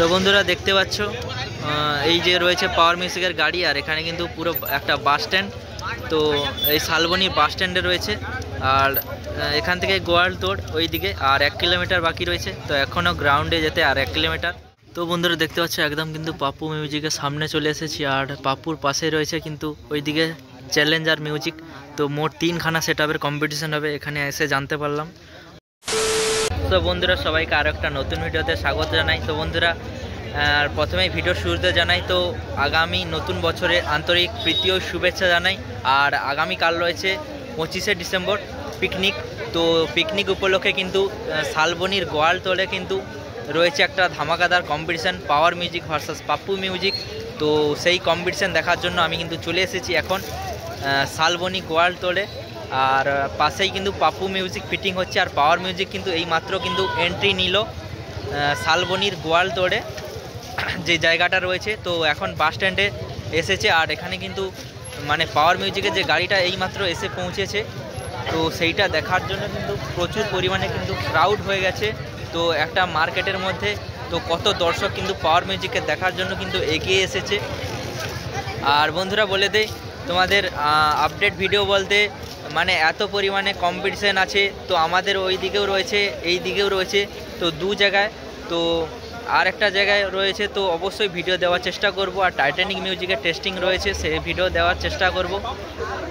তো বন্ধুরা দেখতে পাচ্ছ এই যে রয়েছে পাওয়ার মিউজিকের গাড়ি, আর এখানে কিন্তু পুরো একটা বাস স্ট্যান্ড। তো এই শালবনী বাস স্ট্যান্ডে রয়েছে, আর এখান থেকে গোয়ালতোড় ওই দিকে আর 1 কিলোমিটার বাকি রয়েছে। তো এখনও গ্রাউন্ডে যেতে আর 1 কিলোমিটার। তো বন্ধুরা দেখতে পাচ্ছ একদম কিন্তু পাপ্পু মিউজিকের সামনে চলে এসেছি, আর পাপ্পুর পাশে রয়েছে কিন্তু ওইদিকে চ্যালেঞ্জার মিউজিক। তো মোট 3খানা সেটআপের কম্পিটিশন হবে, এখানে এসে জানতে পারলাম। তো বন্ধুরা সবাইকে আরও একটা নতুন ভিডিওতে স্বাগত জানাই। তো বন্ধুরা আর প্রথমেই ভিডিওর শুরুতে জানাই তো আগামী নতুন বছরে আন্তরিক প্রীতি ও শুভেচ্ছা জানাই। আর আগামীকাল রয়েছে 25শে ডিসেম্বর পিকনিক। তো পিকনিক উপলক্ষে কিন্তু শালবনীর গোয়ালতোড়ে কিন্তু রয়েছে একটা ধামাকাদার competition, power music versus Pappu music. তো সেই কম্পিটিশান দেখার জন্য আমি কিন্তু চলে এসেছি এখন শালবনী গোয়ালতোড়ে। আর পাশেই কিন্তু পাপ্পু মিউজিক ফিটিং হচ্ছে, আর পাওয়ার মিউজিক কিন্তু এইমাত্র কিন্তু এন্ট্রি নিল শালবনীর গোয়ালতোড়ে যে জায়গাটা রয়েছে। তো এখন বাস স্ট্যান্ডে এসেছে, আর এখানে কিন্তু মানে পাওয়ার মিউজিকের যে গাড়িটা এইমাত্র এসে পৌঁছেছে। তো সেইটা দেখার জন্য কিন্তু প্রচুর পরিমাণে কিন্তু ক্রাউড হয়ে গেছে। তো একটা মার্কেটের মধ্যে তো কত দর্শক কিন্তু পাওয়ার মিউজিককে দেখার জন্য কিন্তু এগিয়ে এসেছে। আর বন্ধুরা বলে দেই তোমাদের আপডেট ভিডিও বলতে মানে এত পরিমাণে কম্পিটিশান আছে। তো আমাদের ওই দিকেও রয়েছে, এই দিকেও রয়েছে, তো দু জায়গায়। তো আর একটা জায়গায় রয়েছে, তো অবশ্যই ভিডিও দেওয়ার চেষ্টা করব। আর টাইটানিক মিউজিকের টেস্টিং রয়েছে, সেই ভিডিও দেওয়ার চেষ্টা করব।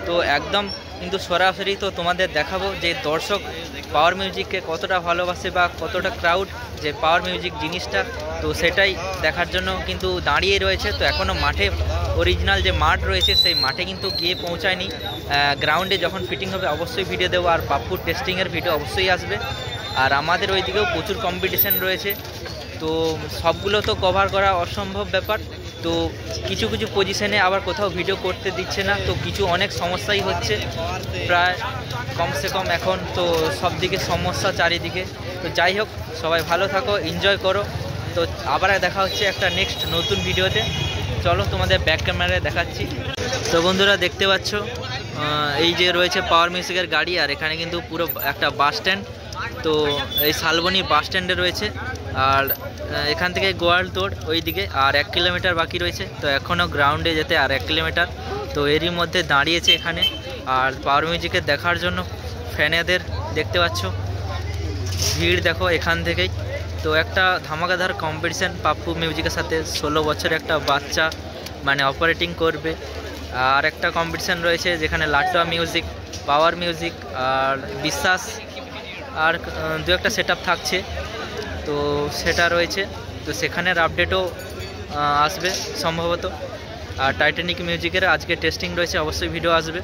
তো একদম কিন্তু সরাসরি তো তোমাদের দেখাবো যে দর্শক পাওয়ার মিউজিককে কতটা ভালোবাসে বা কতটা ক্রাউড যে পাওয়ার মিউজিক জিনিসটা। তো সেটাই দেখার জন্য কিন্তু দাঁড়িয়ে রয়েছে। তো এখনও মাঠে অরিজিনাল যে মাঠ রয়েছে সেই মাঠে কিন্তু গিয়ে পৌঁছায়নি। গ্রাউন্ডে যখন ফিটিং হবে অবশ্যই ভিডিও দেবো, আর পাপ্পুর টেস্টিংয়ের ভিডিও অবশ্যই আসবে। আর আমাদের ওই দিকেও প্রচুর কম্পিটিশান রয়েছে, তো সবগুলো তো কভার করা অসম্ভব ব্যাপার। তো কিছু কিছু পজিশনে আবার কোথাও ভিডিও করতে দিচ্ছে না, তো কিছু অনেক সমস্যাই হচ্ছে প্রায় কমসে কম এখন। তো সব দিকে সমস্যা চারিদিকে। তো যাই হোক, সবাই ভালো থাকো, এনজয় করো। তো আবার দেখা হচ্ছে একটা নেক্সট নতুন ভিডিওতে। চলো তোমাদের ব্যাক ক্যামেরায় দেখাচ্ছি। তো বন্ধুরা দেখতে পাচ্ছ এই যে রয়েছে পাওয়ার মিউজিকের গাড়ি, আর এখানে কিন্তু পুরো একটা বাস স্ট্যান্ড। তো এই শালবনী বাস স্ট্যান্ডে রয়েছে, আর এখান থেকে গোয়ালতোড় ওই দিকে আর 1 কিলোমিটার বাকি রয়েছে। তো এখনও গ্রাউন্ডে যেতে আর 1 কিলোমিটার। তো এরই মধ্যে দাঁড়িয়েছে এখানে, আর পাওয়ার মিউজিকের দেখার জন্য ফ্যানেদের দেখতে পাচ্ছ ভিড় দেখো এখান থেকেই। তো একটা ধামাকাদার কম্পিটিশান পাপ্পু মিউজিকের সাথে 16 বছরের একটা বাচ্চা মানে অপারেটিং করবে। আর একটা কম্পিটিশান রয়েছে যেখানে লাট্টুয়া মিউজিক, পাওয়ার মিউজিক আর বিশ্বাস আর দু একটা সেটআপ থাকছে। তো সেটা রয়েছে, তো সেখানের আপডেটও আসবে সম্ভবত। আর টাইটানিক মিউজিকের আজকে টেস্টিং রয়েছে, অবশ্যই ভিডিও আসবে।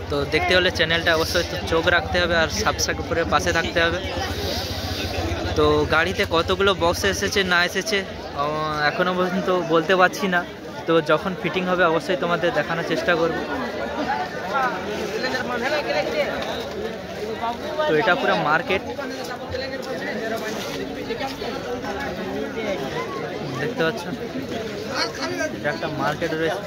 তো দেখতে হলে চ্যানেলটা অবশ্যই চোখ রাখতে হবে আর সাবস্ক্রাইব করে পাশে থাকতে হবে। তো গাড়িতে কতগুলো বক্স এসেছে না এসেছে এখনও পর্যন্ত বলতে পারছি না। তো যখন ফিটিং হবে অবশ্যই তোমাদের দেখানোর চেষ্টা করব। তো এটা পুরো মার্কেট দেখতে পাচ্ছ, এটা একটা মার্কেট রয়েছে।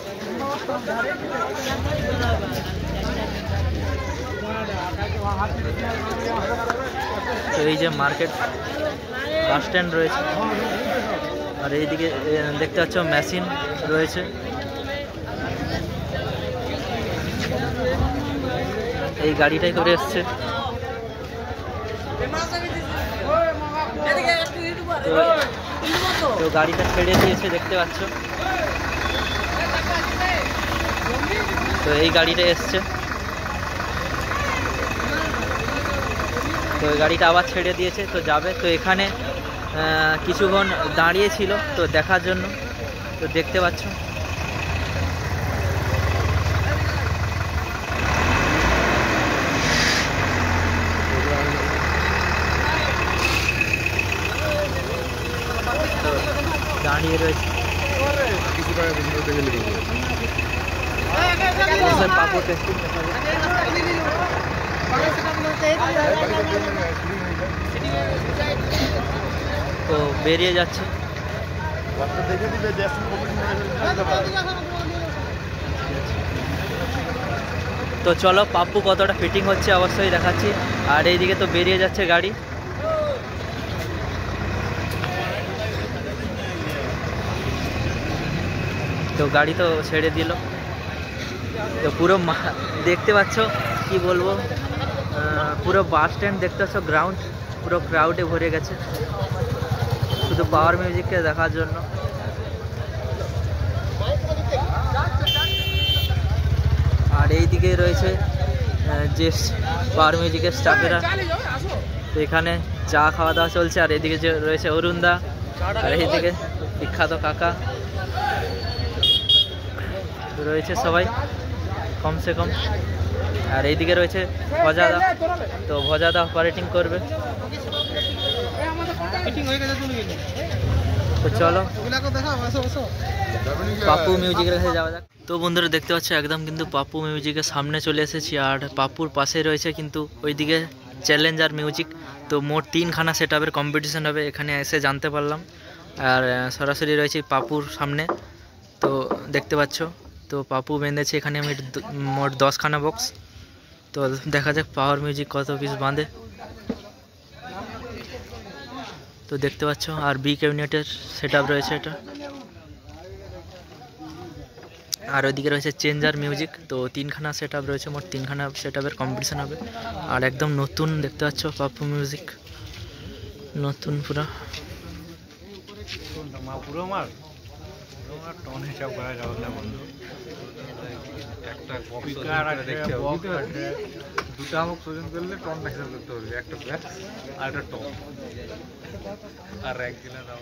তো এই যে মার্কেট বাস স্ট্যান্ড রয়েছে, আর এইদিকে দেখতে পাচ্ছ মেশিন রয়েছে। এই গাড়িটাই করে এসছে। তো গাড়িটা ছেড়ে দিয়েছে দেখতে পাচ্ছ। তো এই গাড়িটা এসছে, তো এই গাড়িটা আবার ছেড়ে দিয়েছে, তো যাবে। তো এখানে কিছুক্ষণ দাঁড়িয়েছিল তো দেখার জন্য, তো দেখতে পাচ্ছ। তো দাঁড়িয়ে রয়েছে পাপড় টেস্টিং তো বেরিয়ে যাচ্ছে। তো চলো পাপ্পু কতটা ফিটিং হচ্ছে অবশ্যই দেখাচ্ছি। আর এইদিকে তো বেরিয়ে যাচ্ছে গাড়ি। তো গাড়ি তো ছেড়ে দিল। তো পুরো দেখতে পাচ্ছ, কি বলবো, পুরো বাস স্ট্যান্ড দেখতে পাচ্ছ, গ্রাউন্ড পুরো ক্রাউডে ভরে গেছে শুধু পাওয়ার মিউজিককে দেখার জন্য। আর এই দিকে রয়েছে যে পাওয়ার মিউজিকের স্টাফেরা, তো এখানে চা খাওয়া দাওয়া চলছে। আর এদিকে যে রয়েছে অরুণদা, আর এইদিকে বিখ্যাত কাকা রয়েছে সবাই কমসে কম। আর এইদিকে রয়েছে ভজাদা, তো ভজাদা অপারেটিং করবে। তো চলো পাপ্পু মিউজিকের কাছে যাওয়া যাক। তো বন্ধুরা দেখতে পাচ্ছ একদম কিন্তু পাপ্পু মিউজিকের সামনে চলে এসেছি। আর পাপ্পুর পাশে রয়েছে কিন্তু ওইদিকে চ্যালেঞ্জার মিউজিক। তো মোট 3খানা সেট আপের কম্পিটিশন হবে, এখানে এসে জানতে পারলাম। আর সরাসরি রয়েছে পাপ্পুর সামনে, তো দেখতে পাচ্ছ। তো পাপ্পু বেঁধেছে এখানে মোট 10খানা বক্স। তো দেখা যাক পাওয়ার মিউজিক কত পিস বাঁধে। তো দেখতে পাচ্ছ আর বি ক্যাবিনেটের সেট আপ রয়েছে এটা। আর ওইদিকে রয়েছে চেঞ্জার মিউজিক। তো 3খানা সেট আপ রয়েছে, মোট 3খানা সেট আপের কম্পিটিশন হবে। আর একদম নতুন দেখতে পাচ্ছ পাপ্পু মিউজিক, নতুন পুরো। টন হিসাব করা যাবে না বন্ধু, একটা দুটা আমাকে ওজন করলে টনটা হিসাব করতে হবে, একটা ব্যাস আর একটা টন আর 1 কিলো দাও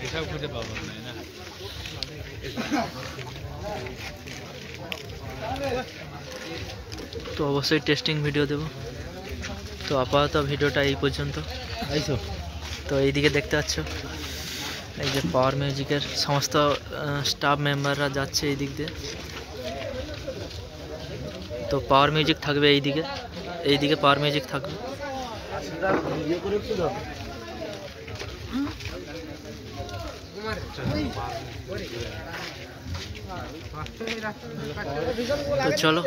হিসাব খুঁজে পাবো না। তো অবশ্যই টেস্টিং ভিডিও দেব। তো আপাতত ভিডিওটা এই পর্যন্ত। তো এইদিকে দেখতে পাচ্ছ এই যে পাওয়ার মিউজিকের সমস্ত স্টাফ মেম্বাররা যাচ্ছে এই দিক দিয়ে। তো পাওয়ার মিউজিক থাকবে এইদিকে পাওয়ার মিউজিক থাকবে। তো চলো।